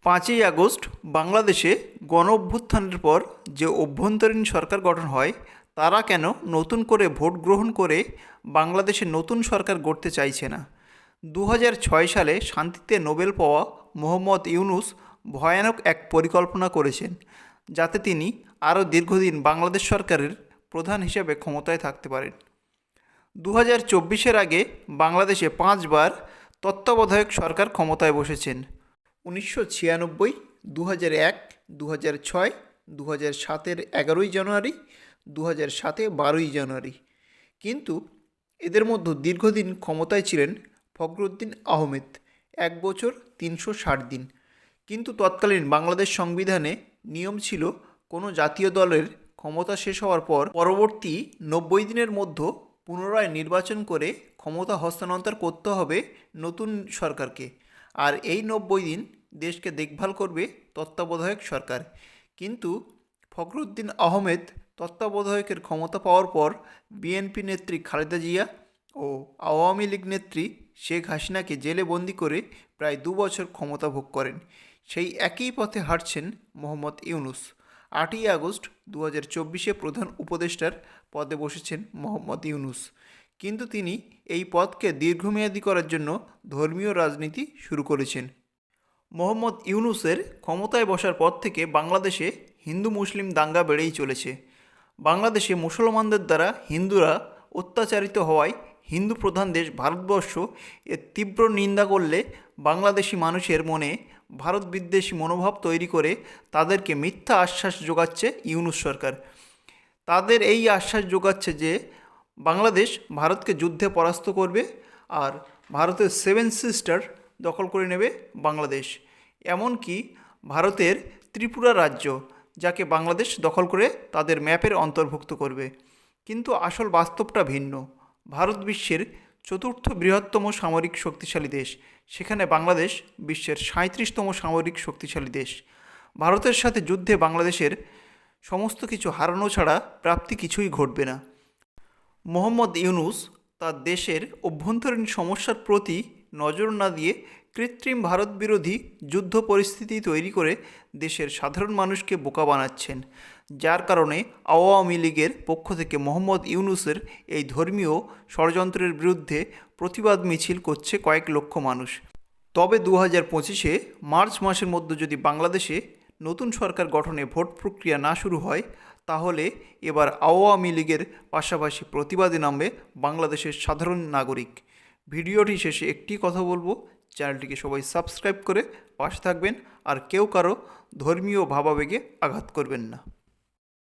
5ই August বাংলাদেশে গণ অভ্যুত্থানের পর যে অভ্যন্তরীণ সরকার গঠন হয় তারা কেন নতুন করে ভোট গ্রহণ করে বাংলাদেশে নতুন সরকার গড়তে চাইছে না। 2006 সালে শান্তিতে নোবেল পাওয়া মোহাম্মদ ইউনূস ভয়ানক এক পরিকল্পনা করেছেন যাতে তিনি আরও দীর্ঘদিন বাংলাদেশ সরকারের প্রধান হিসেবে ক্ষমতায় থাকতে পারেন। 2024-এর আগে বাংলাদেশে 5বার তত্ত্বাবধায়ক সরকার ক্ষমতায় বসেছেন। 1996, 2001, 2006, 2007-এর 11ই জানুয়ারি, 2007-এ 12ই জানুয়ারি। কিন্তু এদের মধ্যে দীর্ঘদিন ক্ষমতায় ছিলেন ফখরুদ্দীন আহমেদ, 1 বছর 360 দিন। কিন্তু তৎকালীন বাংলাদেশ সংবিধানে নিয়ম ছিল কোনো জাতীয় দলের ক্ষমতা শেষ হওয়ার পর পরবর্তী 90 দিনের মধ্যে পুনরায় নির্বাচন করে ক্ষমতা হস্তান্তর করতে হবে নতুন সরকারকে। আর এই 90 দিন দেশকে দেখভাল করবে তত্ত্বাবধায়ক সরকার। কিন্তু ফখরুদ্দীন আহমেদ তত্ত্বাবধায়কের ক্ষমতা পাওয়ার পর বিএনপি নেত্রী খালেদা জিয়া ও আওয়ামী লীগ নেত্রী শেখ হাসিনাকে জেলে বন্দি করে প্রায় 2 বছর ক্ষমতা ভোগ করেন। সেই একই পথে হাঁটছেন মোহাম্মদ ইউনূস। 8ই আগস্ট 2024-এ প্রধান উপদেষ্টার পদে বসেছেন মোহাম্মদ ইউনূস। কিন্তু তিনি এই পদকে দীর্ঘমেয়াদী করার জন্য ধর্মীয় রাজনীতি শুরু করেছেন। মোহাম্মদ ইউনূসের ক্ষমতায় বসার পর থেকে বাংলাদেশে হিন্দু মুসলিম দাঙ্গা বেড়েই চলেছে। বাংলাদেশে মুসলমানদের দ্বারা হিন্দুরা অত্যাচারিত হওয়ায় হিন্দু প্রধান দেশ ভারতবর্ষ এর তীব্র নিন্দা করলে বাংলাদেশি মানুষের মনে ভারত বিদ্বেষী মনোভাব তৈরি করে তাদেরকে মিথ্যা আশ্বাস যোগাচ্ছে ইউনূস সরকার। তাদের এই আশ্বাস যোগাচ্ছে যে বাংলাদেশ ভারতকে যুদ্ধে পরাস্ত করবে আর ভারতের 7 সিস্টার দখল করে নেবে বাংলাদেশ। এমনকি ভারতের ত্রিপুরা রাজ্য, যাকে বাংলাদেশ দখল করে তাদের ম্যাপের অন্তর্ভুক্ত করবে। কিন্তু আসল বাস্তবটা ভিন্ন। ভারত বিশ্বের 4র্থ বৃহত্তম সামরিক শক্তিশালী দেশ, সেখানে বাংলাদেশ বিশ্বের 37তম সামরিক শক্তিশালী দেশ। ভারতের সাথে যুদ্ধে বাংলাদেশের সমস্ত কিছু হারানো ছাড়া প্রাপ্তি কিছুই ঘটবে না। মোহাম্মদ ইউনূস তার দেশের অভ্যন্তরীণ সমস্যার প্রতি নজর না দিয়ে কৃত্রিম ভারত বিরোধী যুদ্ধ পরিস্থিতি তৈরি করে দেশের সাধারণ মানুষকে বোকা বানাচ্ছেন, যার কারণে আওয়ামী লীগের পক্ষ থেকে মোহাম্মদ ইউনূসের এই ধর্মীয় ষড়যন্ত্রের বিরুদ্ধে প্রতিবাদ মিছিল করছে কয়েক লক্ষ মানুষ। তবে 2025-এ মার্চ মাসের মধ্যে যদি বাংলাদেশে নতুন সরকার গঠনে ভোট প্রক্রিয়া না শুরু হয় তাহলে এবার আওয়ামী লীগের পাশাপাশি প্রতিবাদে নামবে বাংলাদেশের সাধারণ নাগরিক। ভিডিওটি শেষে একটি কথা বলবো, চ্যানেলটিকে সবাই সাবস্ক্রাইব করে পাশে থাকবেন আর কেউ কারো ধর্মীয় ভাবাবেগে আঘাত করবেন না।